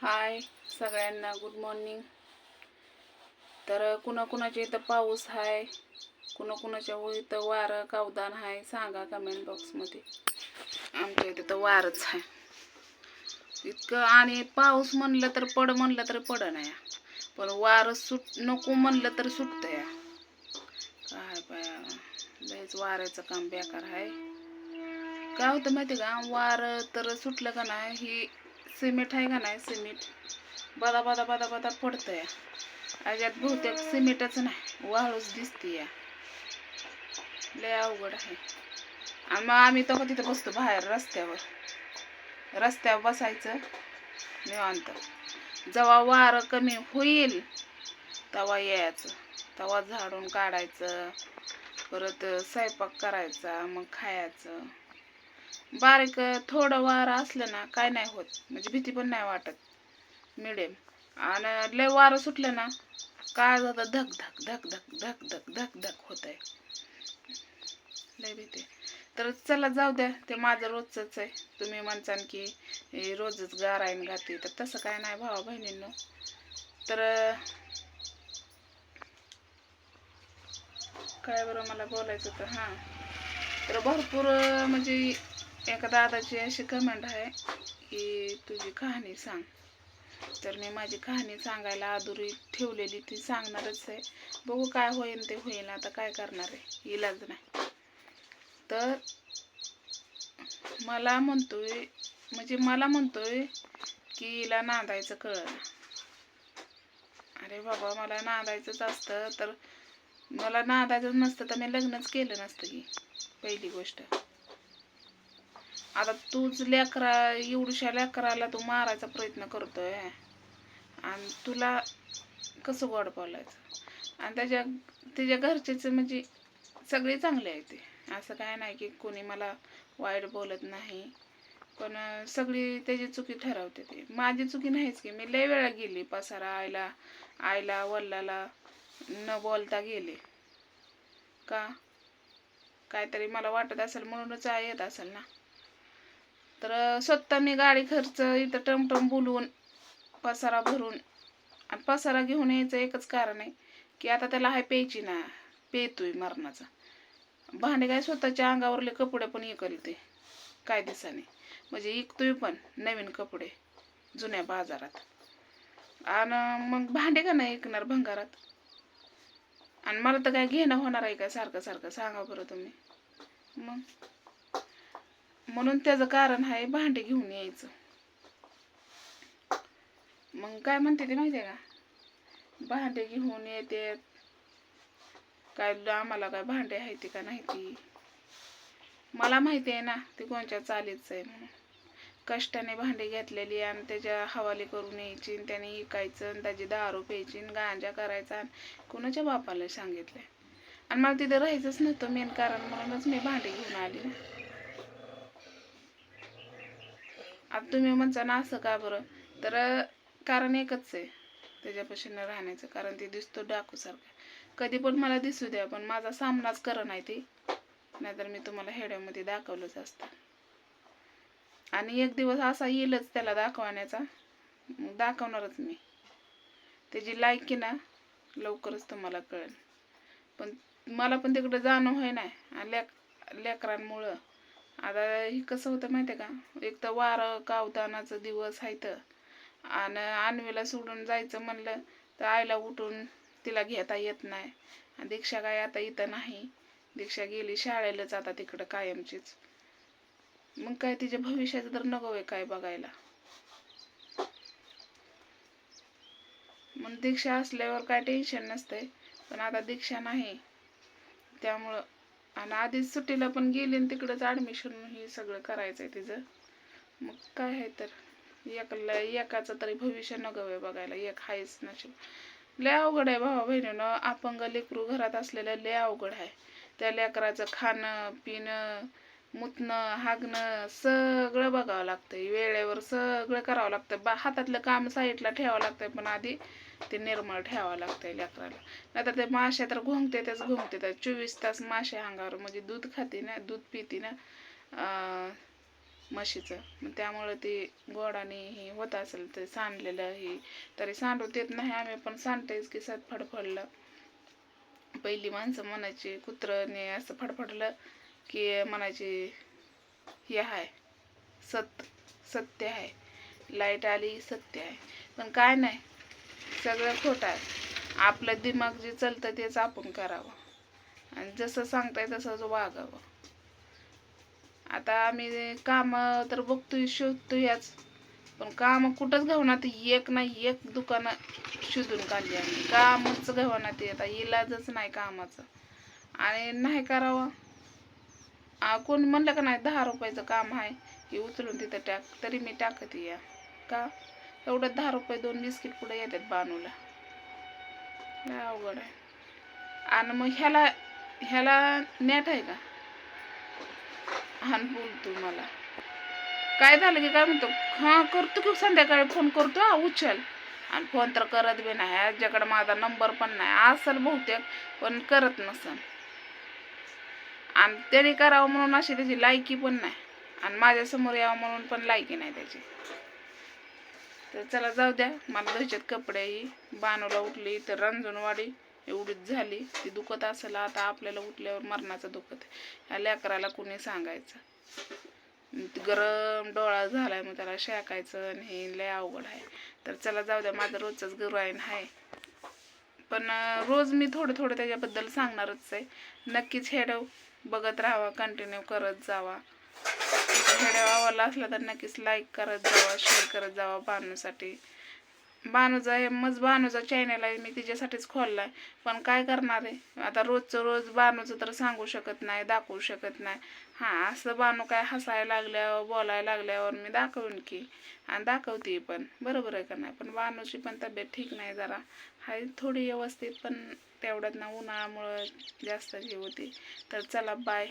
हाय सगळ्यांना, good morning. तर कुणाकुणाच्या इथं पाऊस आहे, कुणाकुणाच्या इथं वारं कावदान आहे, सांगा कमेंट बॉक्समध्ये. आमच्या इथं तर वारच आहे इतकं. आणि पाऊस म्हणलं तर म्हणलं तर पड नाही, पण वारं नको म्हणलं तर सुटतं या. काय बाया, लयच वाऱ्याचं काम बेकार आहे. काय होतं माहिती का, वारं तर सुटलं का नाही, ही सिमेंट आहे का नाही, सिमेंट बदा बदा बदा बदा पडतं या. अशात बहुतेक सिमेंटच नाही, वाळूच दिसते या. लय अवघड आहे. आणि मग आम्ही तर तिथं बसतो बाहेर रस्त्यावर बसायचं निवांत. जेव्हा वारं कमी होईल तेव्हा यायचं, तेव्हा झाडून काढायचं, परत स्वयंपाक करायचा, मग खायचं. बारीक थोडं वारं असलं ना काय नाही होत, म्हणजे भीती पण नाही वाटत, मिडियम. आणि लय वारं सुटलं ना काय जातं, धक धक धक धक धक धक धक धक होत आहे, लय भीती. तर चला जाऊ द्या, ते माझं रोजच आहे. तुम्ही म्हणसान की रोजच गारायन गाते, तर तसं काय नाही भावा बहिणींनो. तर काय बरं मला बोलायचं तर हां, तर भरपूर म्हणजे एका दादाची अशी कमेंट आहे की तुझी कहाणी सांग. तर मी माझी कहाणी सांगायला अधुरी ठेवलेली, ती सांगणारच आहे. बघू काय होईल ते होईल, आता काय करणार आहे, इलाज नाही. तर मला म्हणतोय की हिला नांदायचं कळलं. अरे बाबा, मला नांदायचंच असतं तर मला नांदायचं नसतं तर मी लग्नच केलं नसतं की, पहिली गोष्ट. आता तूच एवढ्याशा लेकराला तू मारायचा प्रयत्न करतोय, आणि तुला कसं गोड बोलायचं. आणि त्याच्या घरचेच म्हणजे सगळे चांगले आहेत ते, असं काय नाही की कोणी मला वाईट बोलत नाही, पण सगळी त्याची चुकी ठरवते. ते माझी चुकी नाहीच की, मी लय वेळा गेली पसारा आईला वल्लाला न बोलता गेले का, काहीतरी मला वाटत असेल म्हणूनच येत असेल ना. तर स्वतः मी गाडी खर्च इथं टमटम बोलवून पसारा भरून, आणि पसारा घेऊन यायचं एकच कारण आहे की आता त्याला हाय प्यायची ना, पेतोय मरणाचा. भांडे काय स्वतःच्या अंगावरले कपडे पण इकलते काय दिवसाने, म्हणजे इकतोय पण नवीन कपडे जुन्या बाजारात. आणि मग भांडे का नाही ऐकणार भंगारात. आणि मला तर काय घेणं होणार आहे का सारखं सारखं, सांगा बरं तुम्ही. मग म्हणून त्याचं कारण आहे भांडे घेऊन यायचं. मग काय म्हणते ते माहिती आहे का, भांडे घेऊन येते काय, आम्हाला काय भांडे आहे ते का नाही ती. मला माहिती आहे ना ते कोणच्या चालीच आहे म्हणून. कष्टाने भांडे घेतलेली आणि त्याच्या हवाली करून यायची, त्याने इकायचं, आणि त्याची दारू प्यायची, गांजा करायचा, आणि कुणाच्या बापाला सांगितलंय. आणि मला तिथं राहायचंच नव्हतं मेन कारण, म्हणूनच मी भांडे घेऊन आली ना. आता तुम्ही म्हणता ना असं का बरं, तर कारण एकच आहे त्याच्यापाशी न राहण्याचं कारण, ते दिसतो डाकूसारखं. कधी पण मला दिसू द्या, पण माझा सामनाच करत नाही ते, नाहीतर मी तुम्हाला हेड्यामध्ये दाखवलंच असतं. आणि एक दिवस असा येईलच त्याला दाखवण्याचा, दाखवणारच मी. त्याची लायकी ना लवकरच तुम्हाला कळेल. पण मला पण तिकडे जाणं होय नाही लेकरांमुळं. आता हे कसं होतं माहिती आहे का, एक तर वारं कावदानाचं दिवस आहे तर, आणि अन्वीला सोडून जायचं म्हणलं तर आईला उठून तिला घेता येत नाही. आणि दीक्षा काय आता इथं नाही, दीक्षा गेली शाळेलाच आता तिकडं कायमचीच. मग काय तिच्या भविष्याचं तर नको आहे काय बघायला. मग दीक्षा असल्यावर काय टेन्शन नसतंय, पण आता दीक्षा नाही त्यामुळं. आणि आधीच सुट्टीला पण गेली आणि तिकडंच ॲडमिशन हे सगळं करायचं आहे तिचं. मग काय आहे तर एकाचं तरी भविष्य नको आहे बघायला, एक आहेच नशीब. लय अवघड आहे भावा बहिणीनं, अपंग लेकरू घरात असलेलं लय अवघड आहे. त्या लेकराचं खाणं पिणं मुतणं हागणं सगळं बघावं लागतंय, वेळेवर सगळं करावं लागतं. हातातलं काम साईडला ठेवावं लागतंय, पण आधी ते निर्मळ ठेवावं लागतंय लेकराला. नाहीतर ते माश्या तर घोंगते 24 तास माश्या अंगावर. म्हणजे दूध खाते ना, दूध पिते ना, म्हशीचं. मग त्यामुळं ते गोडाने हे होत असेल ते सांडलेलं हे. तरी सांडू देत नाही आम्ही, पण सांडतेच की सात फडफडलं. पहिली माणसं म्हणायची कुत्रने असं फडफडलं की म्हणायची हे आहे सत्य आहे, लाईट आली सत्य आहे. पण काय नाही, सगळं खोटं आहे. आपलं दिमाग जे चालतं तेच आपण करावं आणि जसं सांगताय तसंच वागावं. आता आम्ही काम तर बघतोय, शोधतोय याच, पण काम कुठंच घावणार. एक नाही एक दुकानं शोधून काढली आम्ही, कामच घावणार. ते आता इलाजच नाही कामाचं आणि नाही करावं. कोण म्हणलं का नाही 10 रुपयाचं काम आहे की उचलून तिथं टाक, तरी मी टाकते या. का एवढं 10 रुपये 2 बिस्किट पुढे येतात बानूला, लय अवघड आहे. आणि मग ह्याला नेट आहे का? हान बोलतो मला काय झालं की काय म्हणतो, हां करतो की संध्याकाळी फोन करतो, उचल. आणि फोन तर करत बी नाही. आज्याकडे माझा नंबर पण नाही असेल बहुतेक, पण करत नसन. आणि त्याने करावं म्हणून अशी त्याची लायकी पण नाही, आणि माझ्यासमोर यावं म्हणून पण लायकी नाही त्याची. तर चला जाऊ द्या, मला धुयच्यात कपडे. ही बानूला उठली तर रंजनवाडी एवढीच झाली. ती दुखत असेल आता, आपल्याला उठल्यावर मरणाचं दुखत. ह्या लेकराला कुणी सांगायचं. गरम डोळा झालाय मग त्याला शेकायचं आणि हे लय अवघड आहे. तर चला जाऊ द्या, माझं रोजचंच गुराईन आहे. पण रोज मी थोडं थोडं त्याच्याबद्दल सांगणारच आहे. नक्कीच हेडव बघत राहावा, कंटिन्यू करत जावा. व्हिडिओ आवडला असला तर नक्कीच लाईक करत जावा, शेअर करत जावा. बानूसाठी बानूचा चॅनल आहे, मी तिच्यासाठीच खोललाय. पण काय करणार आहे आता, रोजचं रोज बानूचं तर सांगू शकत नाही, दाखवू शकत नाही. हां असं बानू काय हसायला लागल्यावर बोलायला लागल्यावर मी दाखवून की, आणि दाखवते पण, बरोबर आहे का नाही. पण बानूची पण तब्येत ठीक नाही जरा, हाय थोडी व्यवस्थित, पण तेवढ्यात ना उन्हाळ्यामुळं जास्त जी होती. तर चला बाय.